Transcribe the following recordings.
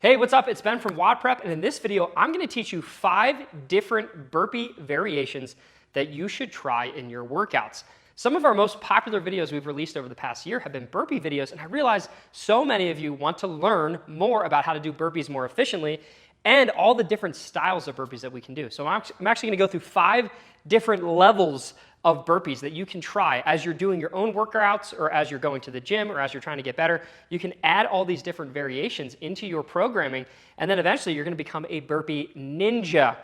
Hey, what's up? It's Ben from WODprep, and in this video, I'm gonna teach you 5 different burpee variations that you should try in your workouts. Some of our most popular videos we've released over the past year have been burpee videos, and I realize so many of you want to learn more about how to do burpees more efficiently and all the different styles of burpees that we can do. So I'm actually gonna go through 5 different levels of burpees that you can try as you're doing your own workouts or as you're going to the gym or as you're trying to get better. You can add all these different variations into your programming, and then eventually you're gonna become a burpee ninja.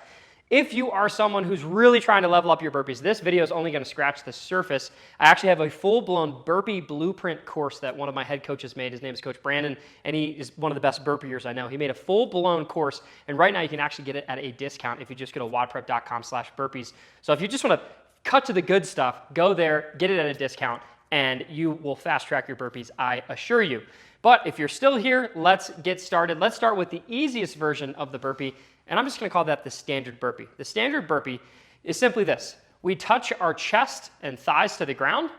If you are someone who's really trying to level up your burpees, this video is only gonna scratch the surface. I actually have a full-blown burpee blueprint course that one of my head coaches made. His name is Coach Brandon, and he is one of the best burpeers I know. He made a full-blown course, and right now you can actually get it at a discount if you just go to wodprep.com/burpees. So if you just wanna cut to the good stuff, go there, get it at a discount, and you will fast track your burpees, I assure you. But if you're still here, let's get started. Let's start with the easiest version of the burpee, and I'm just gonna call that the standard burpee. The standard burpee is simply this. We touch our chest and thighs to the ground,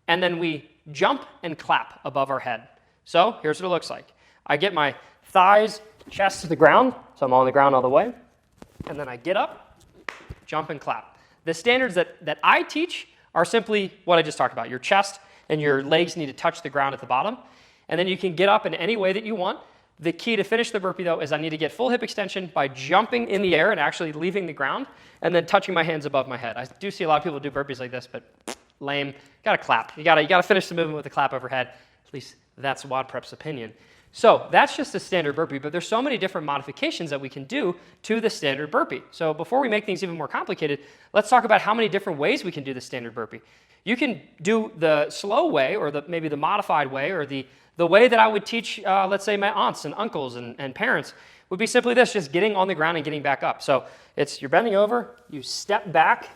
and then we jump and clap above our head. So here's what it looks like. I get my thighs, chest to the ground, so I'm on the ground all the way, and then I get up, jump and clap. The standards that I teach are simply what I just talked about. Your chest and your legs need to touch the ground at the bottom, and then you can get up in any way that you want. The key to finish the burpee, though, is I need to get full hip extension by jumping in the air and actually leaving the ground, and then touching my hands above my head. I do see a lot of people do burpees like this, but lame. Gotta clap. You gotta finish the movement with a clap overhead. At least that's WODprep's opinion. So that's just a standard burpee, but there's so many different modifications that we can do to the standard burpee. So before we make things even more complicated, let's talk about how many different ways we can do the standard burpee. You can do the slow way, or maybe the modified way, or the way that I would teach, let's say, my aunts and uncles and parents would be simply this, just getting on the ground and getting back up. So you're bending over, you step back,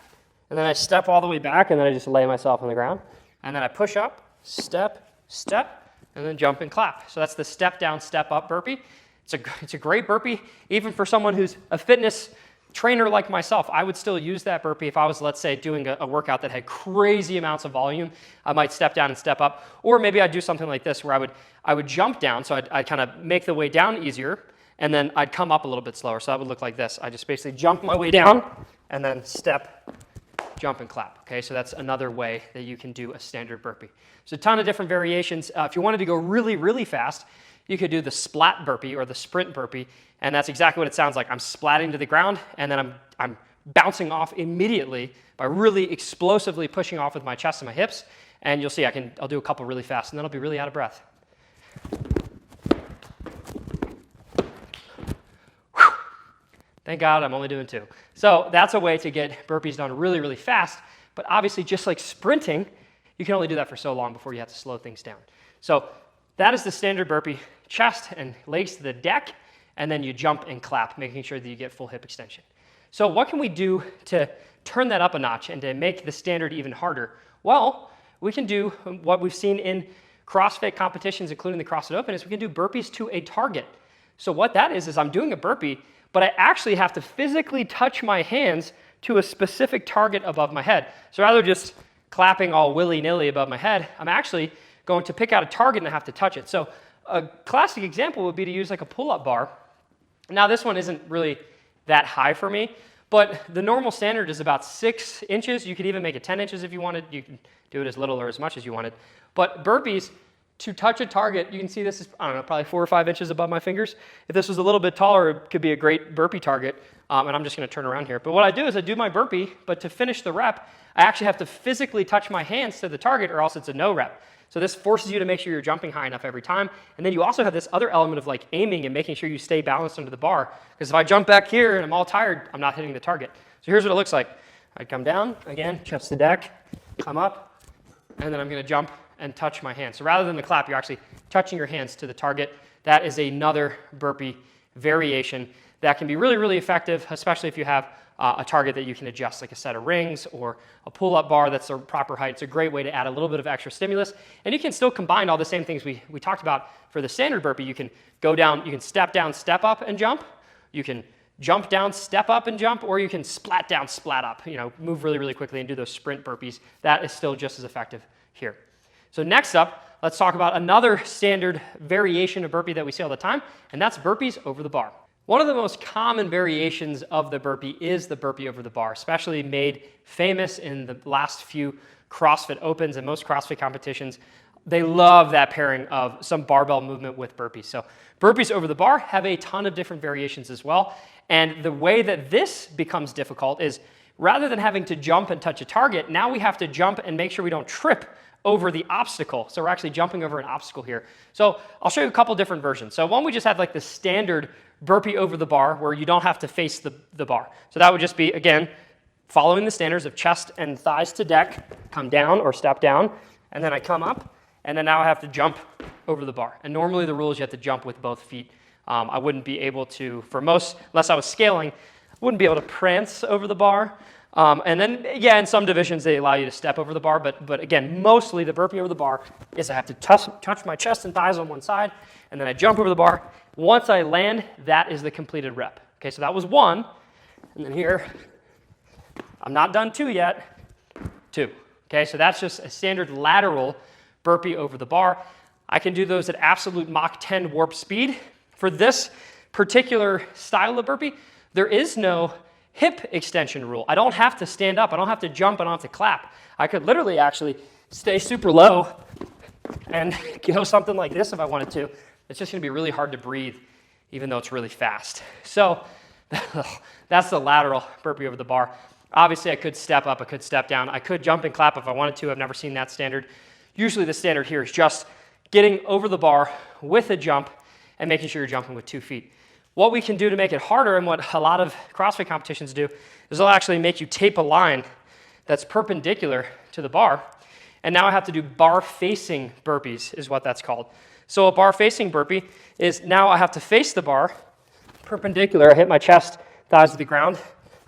and then I step all the way back, and then I just lay myself on the ground, and then I push up, step, step, and then jump and clap. So that's the step down, step up burpee. It's a great burpee, even for someone who's a fitness trainer like myself. I would still use that burpee if I was, let's say, doing a workout that had crazy amounts of volume. I might step down and step up, or maybe I'd do something like this where I would jump down, so I'd kind of make the way down easier, and then I'd come up a little bit slower. So that would look like this. I just basically jump my way down, and then step, jump and clap. Okay, so that's another way that you can do a standard burpee. So a ton of different variations. If you wanted to go really, really fast, you could do the splat burpee or the sprint burpee, and that's exactly what it sounds like. I'm splatting to the ground, and then I'm bouncing off immediately by really explosively pushing off with my chest and my hips, and you'll see I'll do a couple really fast, and then I'll be really out of breath. Whew. Thank God I'm only doing 2. So that's a way to get burpees done really, really fast, but obviously just like sprinting, you can only do that for so long before you have to slow things down. So that is the standard burpee, chest and legs to the deck, and then you jump and clap, making sure that you get full hip extension. So what can we do to turn that up a notch and to make the standard even harder? Well, we can do what we've seen in CrossFit competitions, including the CrossFit Open, is we can do burpees to a target. So what that is I'm doing a burpee, but I actually have to physically touch my hands to a specific target above my head. So rather than just clapping all willy-nilly above my head, I'm actually going to pick out a target and I have to touch it. So a classic example would be to use like a pull-up bar. Now this one isn't really that high for me, but the normal standard is about 6 inches. You could even make it 10 inches if you wanted. You can do it as little or as much as you wanted. But burpees, to touch a target, you can see this is, I don't know, probably 4 or 5 inches above my fingers. If this was a little bit taller, it could be a great burpee target. And I'm just gonna turn around here. But what I do is I do my burpee, but to finish the rep, I actually have to physically touch my hands to the target or else it's a no rep. So this forces you to make sure you're jumping high enough every time. And then you also have this other element of like aiming and making sure you stay balanced under the bar. Because if I jump back here and I'm all tired, I'm not hitting the target. So here's what it looks like. I come down, again, chest to deck, come up, and then I'm gonna jump and touch my hands. So rather than the clap, you're actually touching your hands to the target. That is another burpee variation that can be really, really effective, especially if you have a target that you can adjust, like a set of rings or a pull-up bar that's the proper height. It's a great way to add a little bit of extra stimulus. And you can still combine all the same things we talked about for the standard burpee. You can go down, you can step down, step up and jump. You can jump down, step up and jump, or you can splat down, splat up, move really, really quickly and do those sprint burpees. That is still just as effective here. So next up, let's talk about another standard variation of burpee that we see all the time, and that's burpees over the bar. One of the most common variations of the burpee is the burpee over the bar, especially made famous in the last few CrossFit Opens and most CrossFit competitions. They love that pairing of some barbell movement with burpees. So burpees over the bar have a ton of different variations as well. And the way that this becomes difficult is rather than having to jump and touch a target, now we have to jump and make sure we don't trip over the obstacle. So we're actually jumping over an obstacle here. So I'll show you a couple different versions. So one, we just had like the standard burpee over the bar where you don't have to face the bar. So that would just be, again, following the standards of chest and thighs to deck, come down or step down, and then I come up, and then now I have to jump over the bar. And normally the rule is you have to jump with both feet. I wouldn't be able to, for most, unless I was scaling, I wouldn't be able to prance over the bar. And then, yeah, in some divisions, they allow you to step over the bar. But again, mostly the burpee over the bar is I have to touch my chest and thighs on one side, and then I jump over the bar. Once I land, that is the completed rep. Okay, so that was one. And then here, I'm not done two yet. Two. Okay, so that's just a standard lateral burpee over the bar. I can do those at absolute Mach 10 warp speed. For this particular style of burpee, there is no hip extension rule. I don't have to stand up. I don't have to jump. I don't have to clap. I could literally actually stay super low and go something like this if I wanted to. It's just going to be really hard to breathe, even though it's really fast. So that's the lateral burpee over the bar. Obviously, I could step up. I could step down. I could jump and clap if I wanted to. I've never seen that standard. Usually the standard here is just getting over the bar with a jump and making sure you're jumping with 2 feet. What we can do to make it harder, and what a lot of CrossFit competitions do, is they'll actually make you tape a line that's perpendicular to the bar. And now I have to do bar facing burpees is what that's called. So a bar facing burpee is now I have to face the bar perpendicular. I hit my chest, thighs to the ground.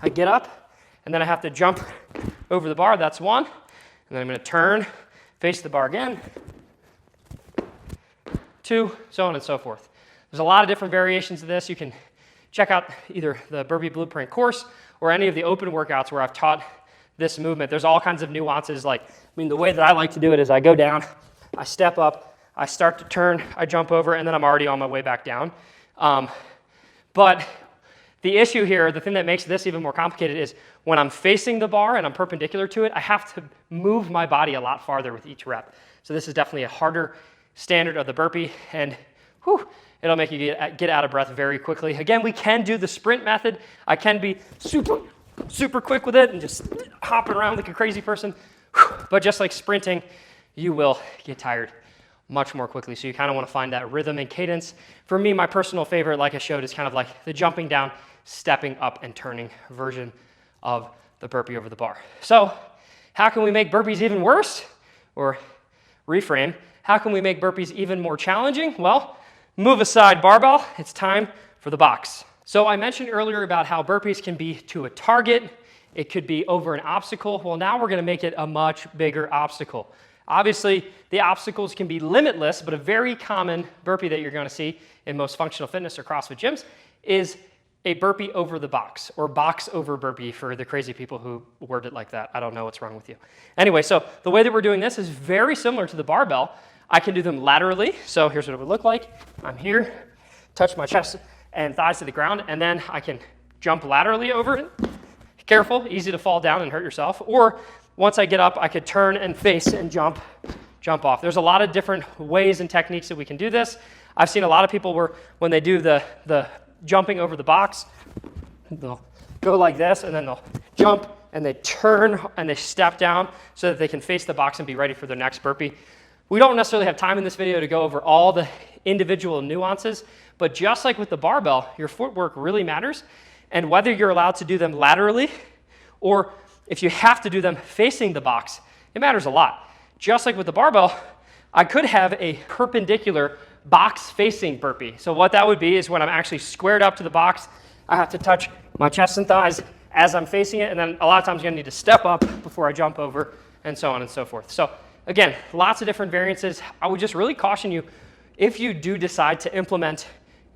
I get up, and then I have to jump over the bar. That's one. And then I'm going to turn, face the bar again. 2, so on and so forth. There's a lot of different variations of this. You can check out either the Burpee Blueprint course or any of the open workouts where I've taught this movement. There's all kinds of nuances. The way that I like to do it is I go down, I step up, I start to turn, I jump over, and then I'm already on my way back down. But the issue here, the thing that makes this even more complicated is when I'm facing the bar and I'm perpendicular to it, I have to move my body a lot farther with each rep. So this is definitely a harder standard of the burpee, and it'll make you get out of breath very quickly. Again, we can do the sprint method. I can be super quick with it and just hopping around like a crazy person. But just like sprinting, you will get tired much more quickly. So you kind of want to find that rhythm and cadence. For me, my personal favorite, like I showed, is kind of like the jumping down, stepping up and turning version of the burpee over the bar. So how can we make burpees even worse? Or reframe, how can we make burpees even more challenging? Well, move aside barbell, it's time for the box. So I mentioned earlier about how burpees can be to a target, it could be over an obstacle. Well, now we're gonna make it a much bigger obstacle. Obviously, the obstacles can be limitless, but a very common burpee that you're gonna see in most functional fitness or CrossFit gyms is a burpee over the box, or box over burpee for the crazy people who word it like that. I don't know what's wrong with you. Anyway, so the way that we're doing this is very similar to the barbell. I can do them laterally. So here's what it would look like. I'm here, touch my chest and thighs to the ground, and then I can jump laterally over it. Careful, easy to fall down and hurt yourself. Or once I get up, I could turn and face and jump off. There's a lot of different ways and techniques that we can do this. I've seen a lot of people where when they do the jumping over the box, they'll go like this, and then they'll jump, and they turn, and they step down so that they can face the box and be ready for their next burpee. We don't necessarily have time in this video to go over all the individual nuances, but just like with the barbell, your footwork really matters, and whether you're allowed to do them laterally or if you have to do them facing the box, it matters a lot. Just like with the barbell, I could have a perpendicular box-facing burpee. So what that would be is when I'm actually squared up to the box, I have to touch my chest and thighs as I'm facing it, and then a lot of times I'm gonna need to step up before I jump over, and so on and so forth. So again, lots of different variances. I would just really caution you, if you do decide to implement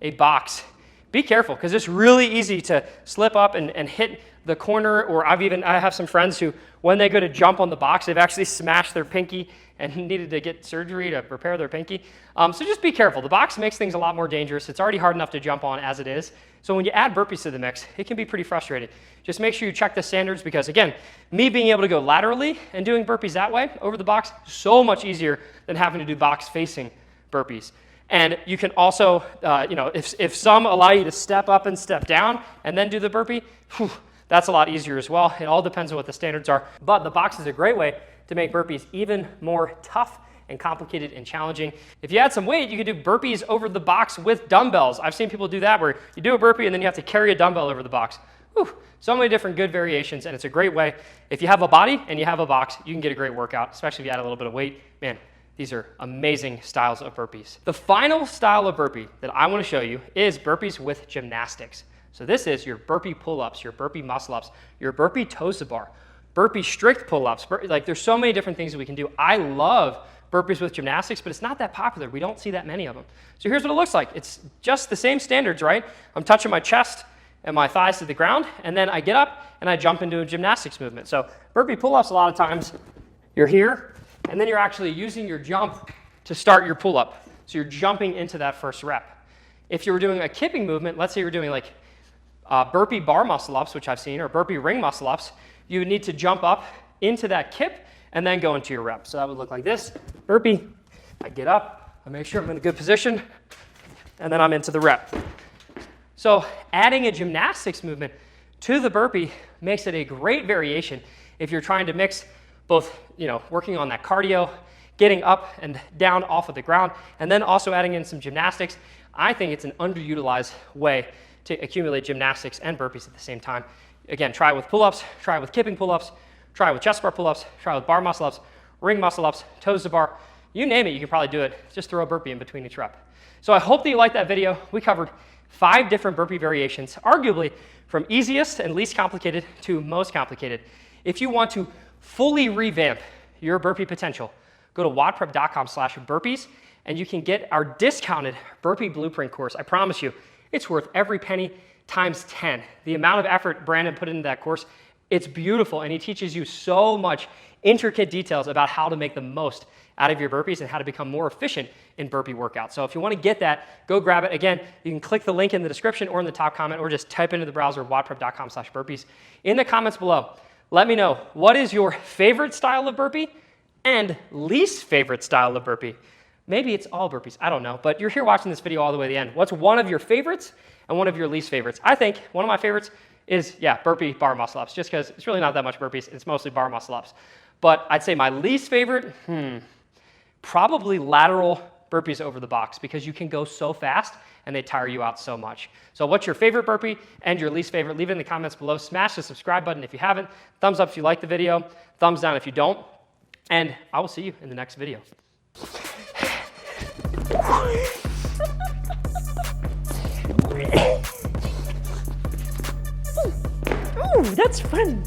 a box, be careful, because it's really easy to slip up and hit the corner, or I have some friends who, when they go to jump on the box, they've actually smashed their pinky and needed to get surgery to repair their pinky. So just be careful. The box makes things a lot more dangerous. It's already hard enough to jump on as it is. So when you add burpees to the mix, it can be pretty frustrating. Just make sure you check the standards because, again, me being able to go laterally and doing burpees that way over the box, so much easier than having to do box facing burpees. And you can also, if some allow you to step up and step down and then do the burpee, that's a lot easier as well. It all depends on what the standards are. But the box is a great way to make burpees even more tough and complicated and challenging. If you add some weight, you can do burpees over the box with dumbbells. I've seen people do that where you do a burpee and then you have to carry a dumbbell over the box. So many different good variations, and it's a great way. If you have a body and you have a box, you can get a great workout, especially if you add a little bit of weight. Man, these are amazing styles of burpees. The final style of burpee that I want to show you is burpees with gymnastics. So this is your burpee pull-ups, your burpee muscle-ups, your burpee toes to bar, burpee strict pull-ups. Like there's so many different things that we can do. I love burpees with gymnastics, but it's not that popular. We don't see that many of them. So here's what it looks like. It's just the same standards, right? I'm touching my chest and my thighs to the ground, and then I get up and I jump into a gymnastics movement. So burpee pull-ups, a lot of times you're here, and then you're actually using your jump to start your pull-up. So you're jumping into that first rep. If you were doing a kipping movement, let's say you're doing like burpee bar muscle-ups, which I've seen, or burpee ring muscle-ups, you would need to jump up into that kip and then go into your rep. So that would look like this. Burpee, I get up, I make sure I'm in a good position, and then I'm into the rep. So adding a gymnastics movement to the burpee makes it a great variation if you're trying to mix both, working on that cardio, getting up and down off of the ground, and then also adding in some gymnastics. I think it's an underutilized way to accumulate gymnastics and burpees at the same time. Again, try it with pull-ups, try it with kipping pull-ups, try it with chest bar pull-ups, try it with bar muscle-ups, ring muscle-ups, toes to bar. You name it, you can probably do it. Just throw a burpee in between each rep. So I hope that you liked that video. We covered 5 different burpee variations, arguably from easiest and least complicated to most complicated. If you want to fully revamp your burpee potential, go to WODprep.com/burpees and you can get our discounted burpee blueprint course. I promise you, it's worth every penny times 10. The amount of effort Brandon put into that course, it's beautiful, and he teaches you so much intricate details about how to make the most out of your burpees and how to become more efficient in burpee workouts. So if you want to get that, go grab it. Again, you can click the link in the description or in the top comment, or just type into the browser WODprep.com/burpees. In the comments below, let me know, what is your favorite style of burpee and least favorite style of burpee? Maybe it's all burpees, I don't know, but you're here watching this video all the way to the end. What's one of your favorites and one of your least favorites? I think one of my favorites is, burpee bar muscle-ups, just because it's really not that much burpees, it's mostly bar muscle-ups. But I'd say my least favorite, probably lateral burpees over the box, because you can go so fast and they tire you out so much. So what's your favorite burpee and your least favorite? Leave it in the comments below. Smash the subscribe button if you haven't. Thumbs up if you like the video. Thumbs down if you don't. And I will see you in the next video. Ooh, that's fun.